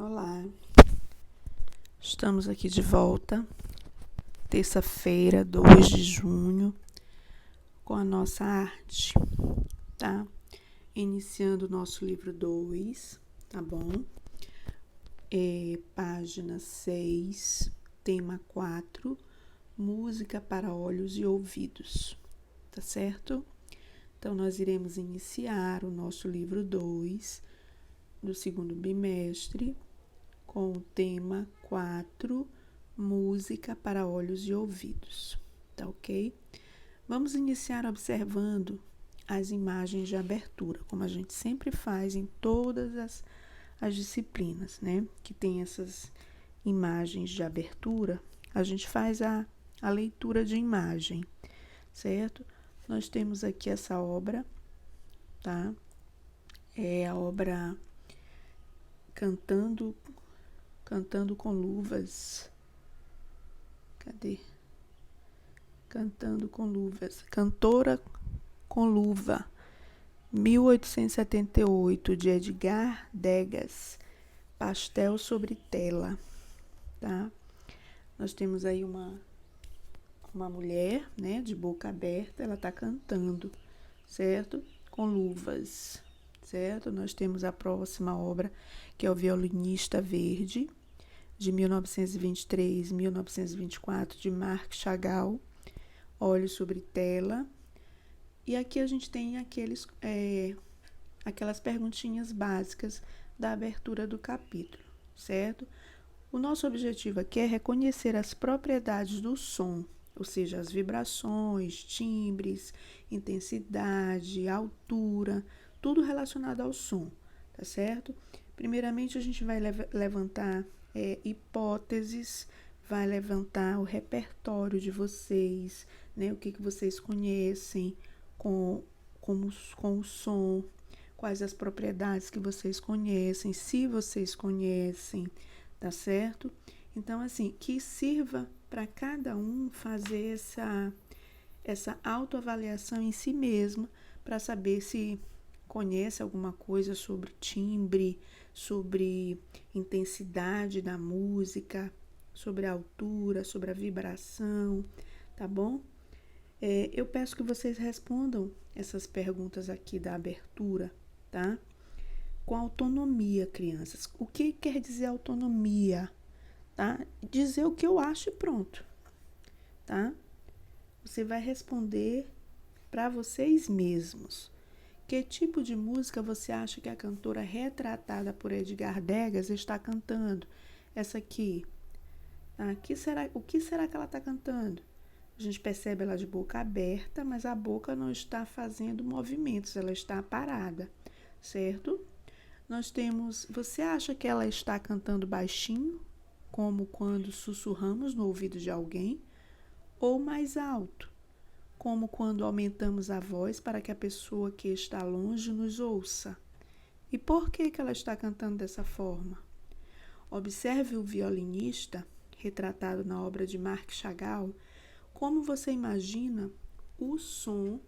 Olá, estamos aqui de volta, terça-feira, 2 de junho, com a nossa arte, tá? Iniciando o nosso livro 2, tá bom? Página 6, tema 4, música para olhos e ouvidos, tá certo? Então, nós iremos iniciar o nosso livro 2 do segundo bimestre, com o tema 4, música para olhos e ouvidos, tá ok? Vamos iniciar observando as imagens de abertura, como a gente sempre faz em todas as disciplinas, né? Que tem essas imagens de abertura, a gente faz a leitura de imagem, certo? Nós temos aqui essa obra, tá? É a obra Cantando com luvas. Cadê? Cantando com luvas. Cantora com luva. 1878, de Edgar Degas. Pastel sobre tela. Tá? Nós temos aí uma mulher, né, de boca aberta. Ela está cantando, certo? Com luvas, certo? Nós temos a próxima obra, que é o Violinista Verde, de 1923, 1924, de Marc Chagall, Olhos sobre tela. E aqui a gente tem aquelas perguntinhas básicas da abertura do capítulo, certo? O nosso objetivo aqui é reconhecer as propriedades do som, ou seja, as vibrações, timbres, intensidade, altura, tudo relacionado ao som, tá certo? Primeiramente, a gente vai levantar hipóteses, vai levantar o repertório de vocês, né? O que vocês conhecem com o som, quais as propriedades que vocês conhecem, se vocês conhecem, tá certo? Então, assim, que sirva para cada um fazer essa autoavaliação em si mesmo, para saber se conhece alguma coisa sobre timbre, sobre intensidade da música, sobre a altura, sobre a vibração, tá bom? Eu peço que vocês respondam essas perguntas aqui da abertura, tá? Com autonomia, crianças. O que quer dizer autonomia? Tá? Dizer o que eu acho e pronto, tá? Você vai responder para vocês mesmos. Que tipo de música você acha que a cantora retratada por Edgar Degas está cantando? Essa aqui. O que será que ela está cantando? A gente percebe ela de boca aberta, mas a boca não está fazendo movimentos, ela está parada, certo? Nós temos, você acha que ela está cantando baixinho, como quando sussurramos no ouvido de alguém, ou mais alto, como quando aumentamos a voz para que a pessoa que está longe nos ouça? E por que ela está cantando dessa forma? Observe o violinista, retratado na obra de Marc Chagall, como você imagina o som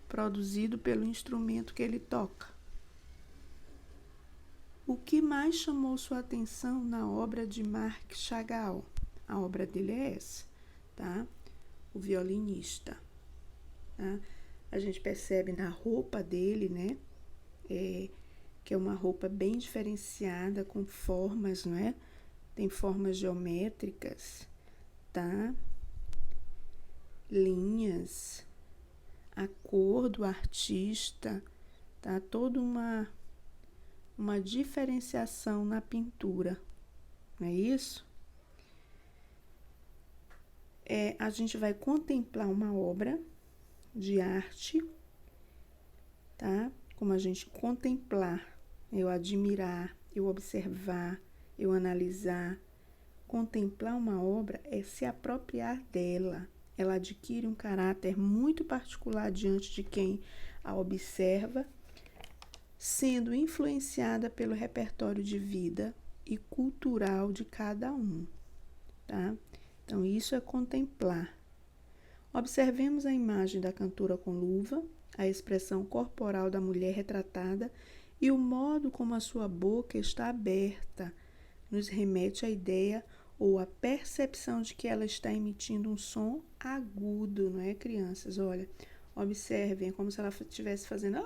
produzido pelo instrumento que ele toca. O que mais chamou sua atenção na obra de Marc Chagall? A obra dele é essa, tá? O violinista. Tá? A gente percebe na roupa dele, né? Que é uma roupa bem diferenciada, com formas, não é? Tem formas geométricas, tá? Linhas, a cor do artista, tá? Toda uma diferenciação na pintura, não é isso? A gente vai contemplar uma obra de arte, tá? Como a gente contemplar, eu admirar, eu observar, eu analisar. Contemplar uma obra é se apropriar dela. Ela adquire um caráter muito particular diante de quem a observa, sendo influenciada pelo repertório de vida e cultural de cada um, tá? Então, isso é contemplar. Observemos a imagem da cantora com luva, a expressão corporal da mulher retratada E o modo como a sua boca está aberta nos remete à ideia ou à percepção de que ela está emitindo um som agudo, não é, crianças? Olha, observem, é como se ela estivesse fazendo...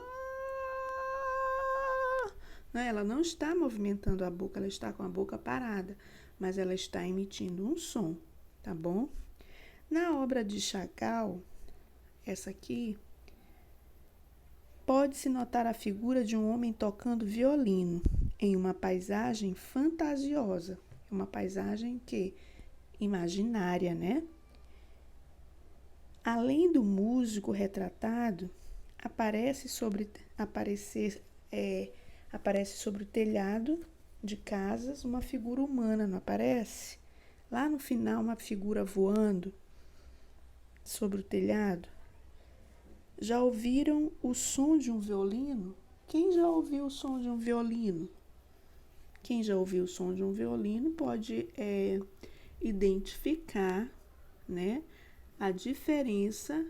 Não, ela não está movimentando a boca, ela está com a boca parada, mas ela está emitindo um som, tá bom? Na obra de Chagall, essa aqui, pode-se notar a figura de um homem tocando violino em uma paisagem fantasiosa. Uma paisagem imaginária, né? Além do músico retratado, aparece sobre o telhado de casas uma figura humana, não aparece? Lá no final, uma figura voando sobre o telhado. Já ouviram o som de um violino? Quem já ouviu o som de um violino? Quem já ouviu o som de um violino pode identificar, né, a diferença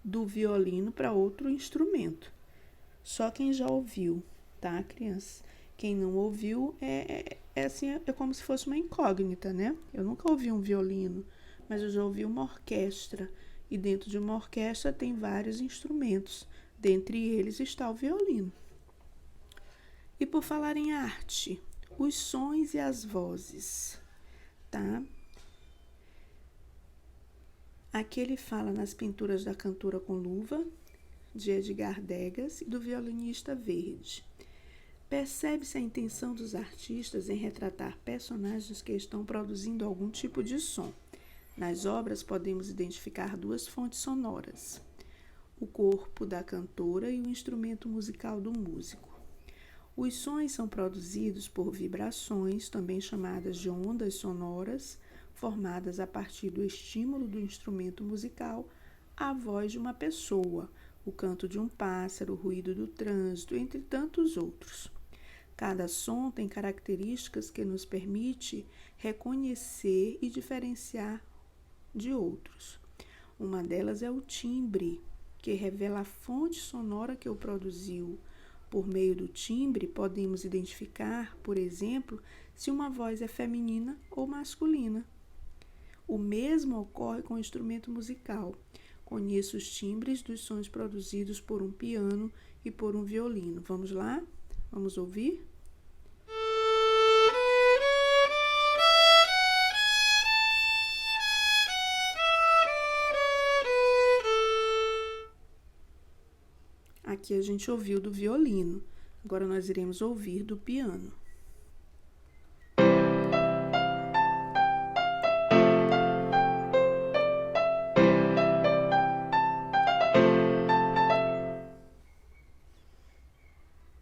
do violino para outro instrumento. Só quem já ouviu, tá, crianças? Quem não ouviu é como se fosse uma incógnita, né? Eu nunca ouvi um violino, mas eu já ouvi uma orquestra. E dentro de uma orquestra tem vários instrumentos. Dentre eles está o violino. E por falar em arte, os sons e as vozes, tá? Aqui ele fala nas pinturas da Cantora com Luva, de Edgar Degas, e do Violinista Verde. Percebe-se a intenção dos artistas em retratar personagens que estão produzindo algum tipo de som. Nas obras podemos identificar duas fontes sonoras, o corpo da cantora e o instrumento musical do músico. Os sons são produzidos por vibrações, também chamadas de ondas sonoras, formadas a partir do estímulo do instrumento musical à voz de uma pessoa, o canto de um pássaro, o ruído do trânsito, entre tantos outros. Cada som tem características que nos permite reconhecer e diferenciar de outros. Uma delas é o timbre, que revela a fonte sonora que o produziu. Por meio do timbre, podemos identificar, por exemplo, se uma voz é feminina ou masculina. O mesmo ocorre com o instrumento musical. Conheço os timbres dos sons produzidos por um piano e por um violino. Vamos lá? Vamos ouvir? Aqui a gente ouviu do violino. Agora nós iremos ouvir do piano.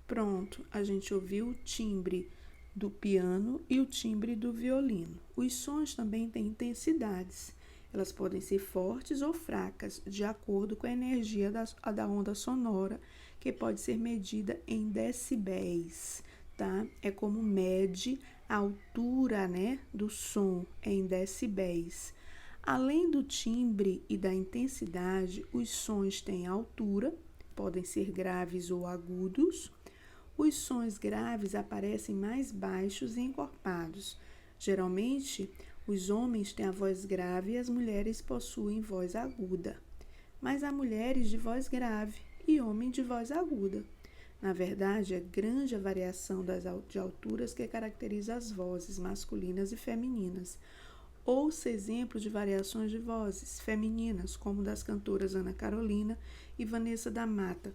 Pronto, a gente ouviu o timbre do piano e o timbre do violino. Os sons também têm intensidades. Elas podem ser fortes ou fracas, de acordo com a energia da onda sonora, que pode ser medida em decibéis, tá? É como mede a altura, né, do som em decibéis. Além do timbre e da intensidade, os sons têm altura, podem ser graves ou agudos. Os sons graves aparecem mais baixos e encorpados. Geralmente, os homens têm a voz grave e as mulheres possuem voz aguda. Mas há mulheres de voz grave e homens de voz aguda. Na verdade, é grande a variação de alturas que caracteriza as vozes masculinas e femininas. Ouça exemplos de variações de vozes femininas, como das cantoras Ana Carolina e Vanessa da Mata.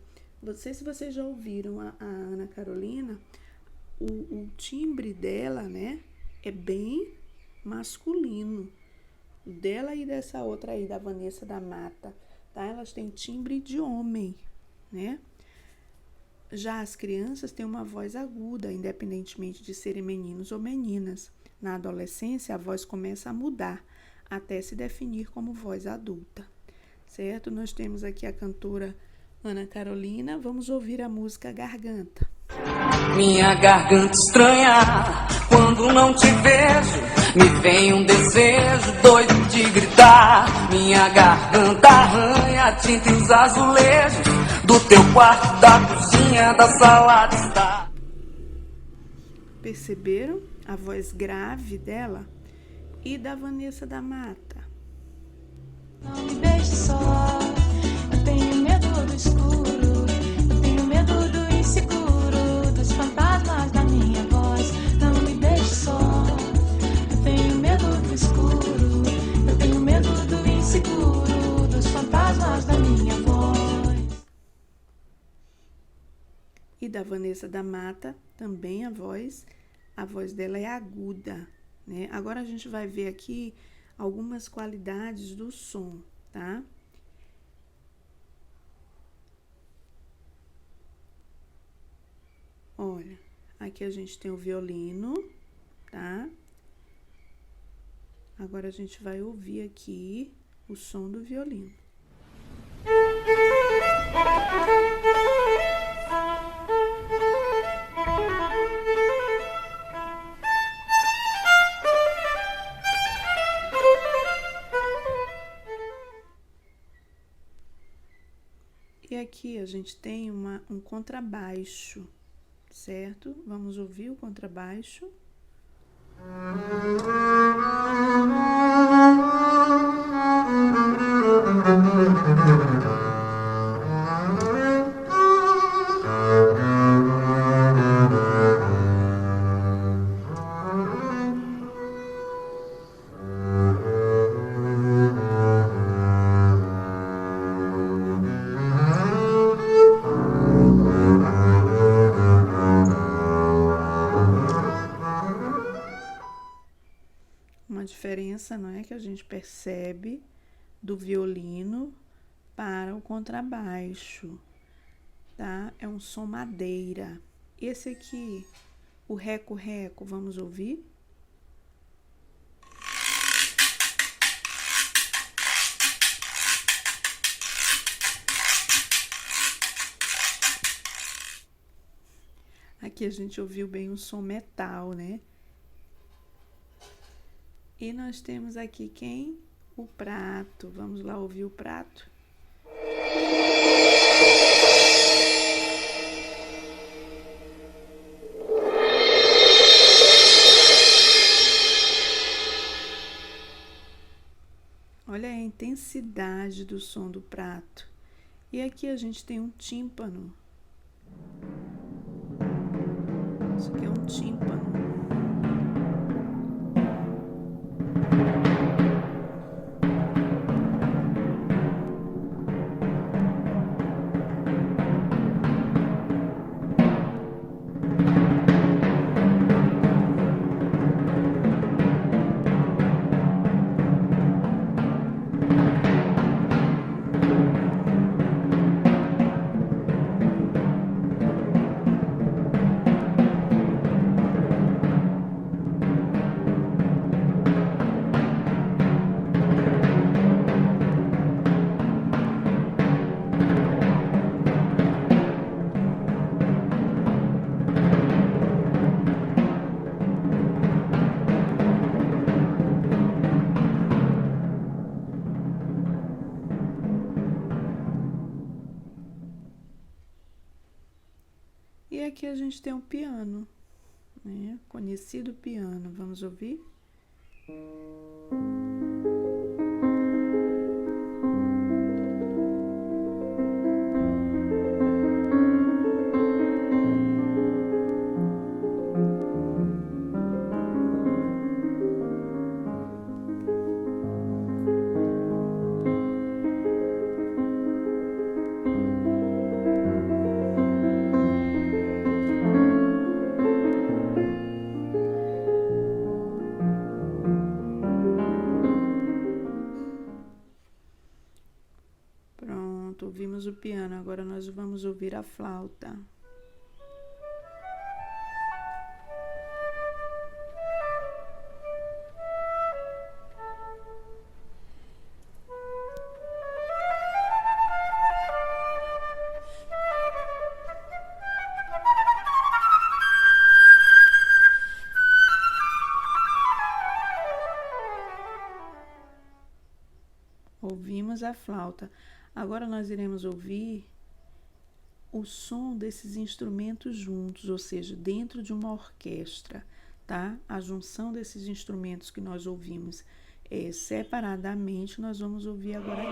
Se vocês já ouviram a Ana Carolina, o timbre dela, né, é bem masculino. Dela e dessa outra aí, da Vanessa da Mata, tá? Elas têm timbre de homem, né? Já as crianças têm uma voz aguda, independentemente de serem meninos ou meninas. Na adolescência, a voz começa a mudar, até se definir como voz adulta, certo? Nós temos aqui a cantora Ana Carolina. Vamos ouvir a música Garganta. Minha garganta estranha, quando não te vejo, me vem um desejo doido de gritar. Minha garganta arranha a tinta e os azulejos do teu quarto, da cozinha cozinha da sala de estar. Perceberam a voz grave dela? E da Vanessa da Mata? Não me deixe só, eu tenho medo do escuro, eu tenho medo do inseguro, dos fantasmas da minha voz. Não me deixe só, eu tenho medo do escuro, eu tenho medo do inseguro, dos fantasmas da minha voz. E da Vanessa da Mata, também a voz dela é aguda, né? Agora a gente vai ver aqui algumas qualidades do som, tá? Olha, aqui a gente tem o violino, tá? Agora a gente vai ouvir aqui o som do violino. E aqui a gente tem um contrabaixo, certo? Vamos ouvir o contrabaixo. Uma diferença, não é, que a gente percebe do violino para o contrabaixo, tá? É um som madeira. Esse aqui, o reco-reco, vamos ouvir? Aqui a gente ouviu bem um som metal, né? E nós temos aqui quem? O prato. Vamos lá ouvir o prato. Olha a intensidade do som do prato. E aqui a gente tem um tímpano. Isso aqui é um tímpano. E aqui a gente tem um piano, né? Conhecido piano. Vamos ouvir? Pronto, ouvimos o piano. Agora nós vamos ouvir a flauta. Ouvimos a flauta. Agora nós iremos ouvir o som desses instrumentos juntos, ou seja, dentro de uma orquestra, tá? A junção desses instrumentos que nós ouvimos separadamente, nós vamos ouvir agora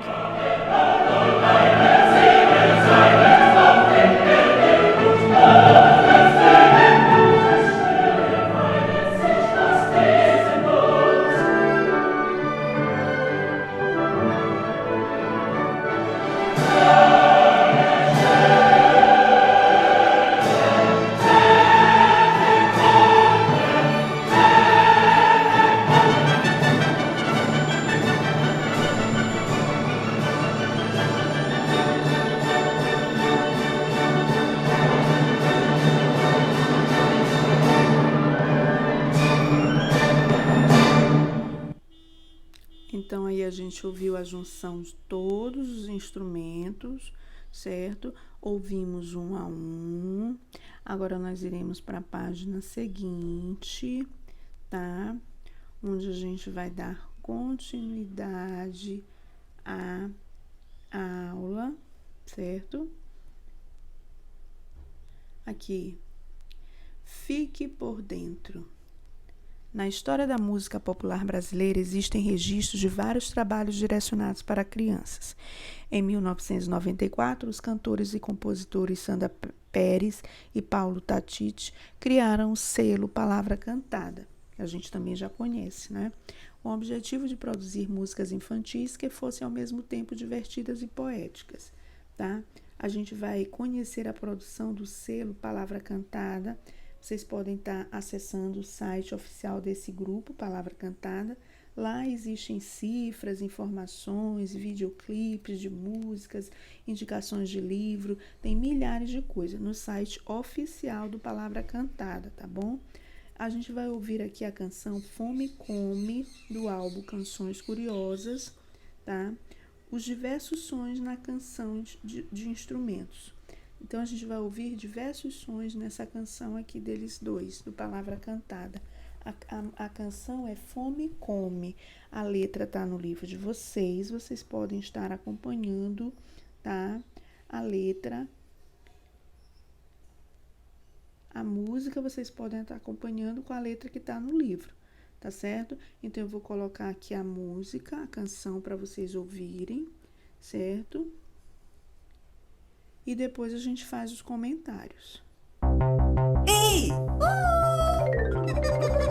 Então, aí a gente ouviu a junção de todos os instrumentos, certo? Ouvimos um a um. Agora, nós iremos para a página seguinte, tá? Onde a gente vai dar continuidade à aula, certo? Aqui, fique por dentro. Na história da música popular brasileira, existem registros de vários trabalhos direcionados para crianças. Em 1994, os cantores e compositores Sandra Pérez e Paulo Tatite criaram o selo Palavra Cantada, que a gente também já conhece, né? Com o objetivo de produzir músicas infantis que fossem ao mesmo tempo divertidas e poéticas, tá? A gente vai conhecer a produção do selo Palavra Cantada. Vocês podem estar acessando o site oficial desse grupo, Palavra Cantada. Lá existem cifras, informações, videoclipes de músicas, indicações de livro, tem milhares de coisas no site oficial do Palavra Cantada, tá bom? A gente vai ouvir aqui a canção Fome Come, do álbum Canções Curiosas, tá? Os diversos sons na canção de instrumentos. Então, a gente vai ouvir diversos sons nessa canção aqui deles dois, do Palavra Cantada. A canção é Fome Come. A letra tá no livro de vocês. Vocês podem estar acompanhando, tá? A letra. A música vocês podem estar acompanhando com a letra que tá no livro, tá certo? Então, eu vou colocar aqui a música, a canção, para vocês ouvirem, certo? E depois a gente faz os comentários. Ei! Palavra Cantada!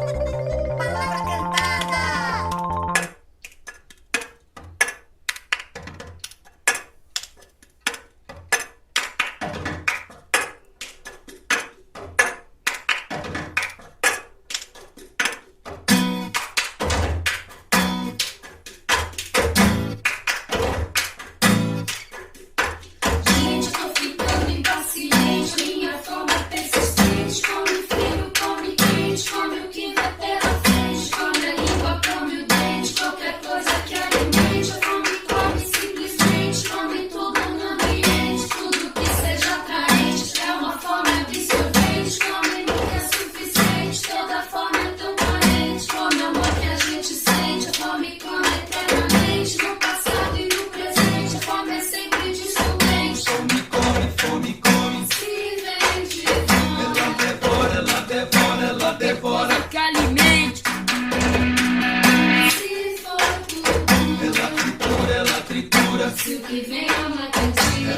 Minha fome é persistente, come frio, come quente, come o que vai pela frente, come a língua, come o dente, qualquer coisa que alimente. A fome come simplesmente, come tudo no ambiente, tudo que seja atraente. É uma fome absorvente, come nunca é suficiente, toda fome é tão carente. Come amor que a gente sente, a fome come eternamente, no passado e no presente. A fome é sempre dissolvente. Fome come, fome come. Ela devora Que alimente. Se for tudo, ela tritura. se o que vem é uma cantiga,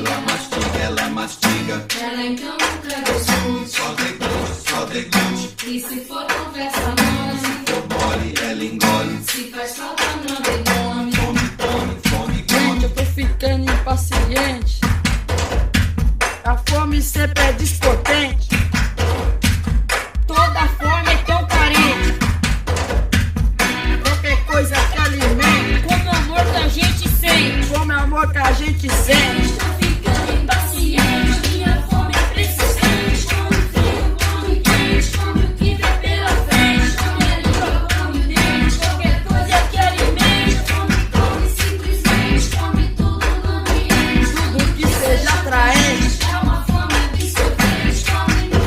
Ela mastiga. ela então nunca discute. Só deglute. E se for conversa mole, For mole, ela engole. se faz falta não debone. Fome Gente, come. eu tô ficando impaciente. A fome sempre é despotente. Toda fome é tão carente. Qualquer coisa que alimente. Como o amor que a gente sente. Como o amor que a gente sente. Estou ficando impaciente, minha fome é persistente. Come frio, come quente, come o que vem pela frente. Come a língua, come o dente, qualquer coisa que alimente. A fome come simplesmente, come tudo no ambiente, Tudo que seja atraente. é uma fome absorvente, come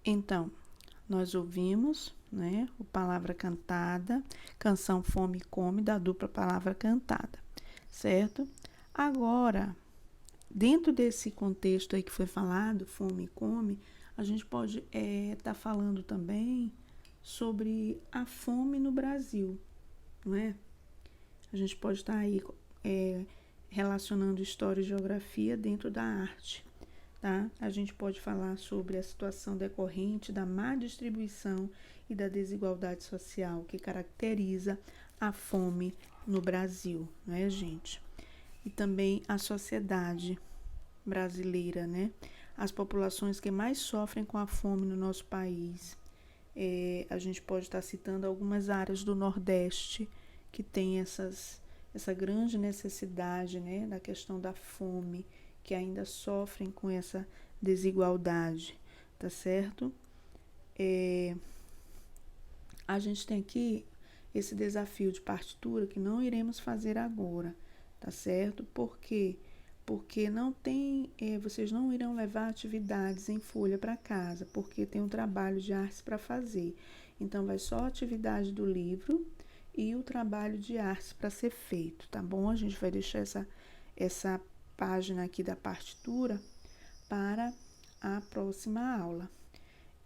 Então, nós ouvimos, né, o Palavra Cantada, Canção Fome e Come, da dupla Palavra Cantada, certo? Agora, dentro desse contexto aí que foi falado, Fome e Come, a gente pode estar falando também sobre a fome no Brasil, não é? A gente pode estar aí relacionando história e geografia dentro da arte, tá? A gente pode falar sobre a situação decorrente da má distribuição e da desigualdade social que caracteriza a fome no Brasil, né, gente? E também a sociedade brasileira, né? As populações que mais sofrem com a fome no nosso país. A gente pode estar citando algumas áreas do Nordeste que tem essa grande necessidade, né, da questão da fome, que ainda sofrem com essa desigualdade, tá certo? A gente tem aqui esse desafio de partitura que não iremos fazer agora, tá certo? Por quê? Porque não tem, vocês não irão levar atividades em folha para casa, porque tem um trabalho de artes para fazer. Então, vai só a atividade do livro e o trabalho de artes para ser feito, tá bom? A gente vai deixar essa página aqui da partitura para a próxima aula.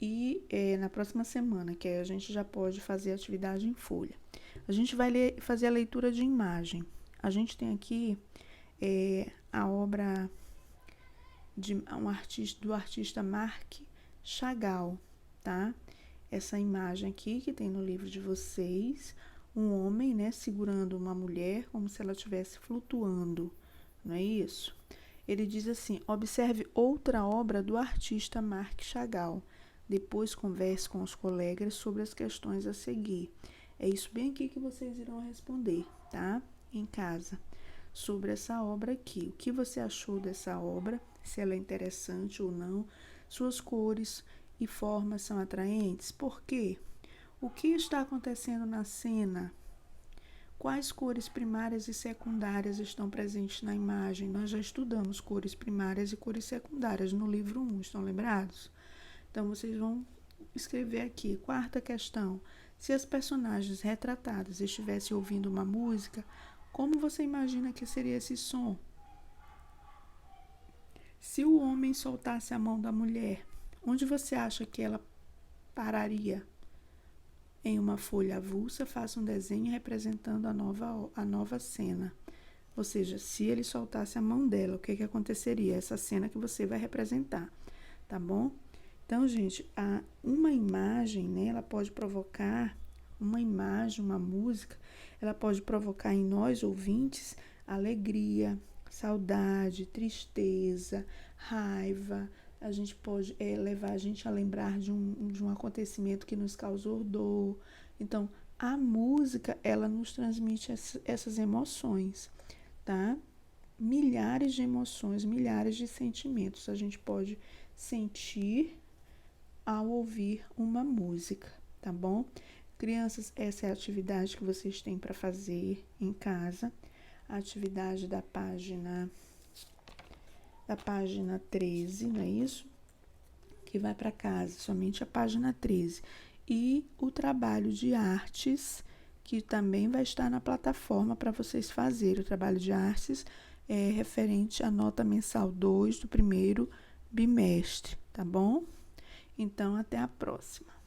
E na próxima semana, que aí a gente já pode fazer a atividade em folha. A gente vai fazer a leitura de imagem. A gente tem aqui a obra do artista Marc Chagall, tá? Essa imagem aqui que tem no livro de vocês, um homem, né, segurando uma mulher como se ela estivesse flutuando, não é isso? Ele diz assim: observe outra obra do artista Marc Chagall. Depois converse com os colegas sobre as questões a seguir. É isso bem aqui que vocês irão responder, tá? Em casa, sobre essa obra aqui. O que você achou dessa obra? Se ela é interessante ou não? Suas cores e formas são atraentes? Por quê? O que está acontecendo na cena? Quais cores primárias e secundárias estão presentes na imagem? Nós já estudamos cores primárias e cores secundárias no livro 1, estão lembrados? Então, vocês vão escrever aqui. Quarta questão. Se as personagens retratadas estivessem ouvindo uma música, como você imagina que seria esse som? Se o homem soltasse a mão da mulher, onde você acha que ela pararia? Em uma folha avulsa, faça um desenho representando a nova cena. Ou seja, se ele soltasse a mão dela, o que aconteceria? Essa cena que você vai representar, tá bom? Então, gente, uma imagem, né, ela pode provocar, uma imagem, uma música, ela pode provocar em nós, ouvintes, alegria, saudade, tristeza, raiva. A gente pode levar a gente a lembrar de um acontecimento que nos causou dor. Então, a música, ela nos transmite essas emoções, tá? Milhares de emoções, milhares de sentimentos a gente pode sentir ao ouvir uma música, tá bom? Crianças, essa é a atividade que vocês têm para fazer em casa. A atividade da página 13, não é isso? Que vai para casa, somente a página 13. E o trabalho de artes, que também vai estar na plataforma para vocês fazerem. O trabalho de artes é referente à nota mensal 2 do primeiro bimestre, tá bom? Então, até a próxima.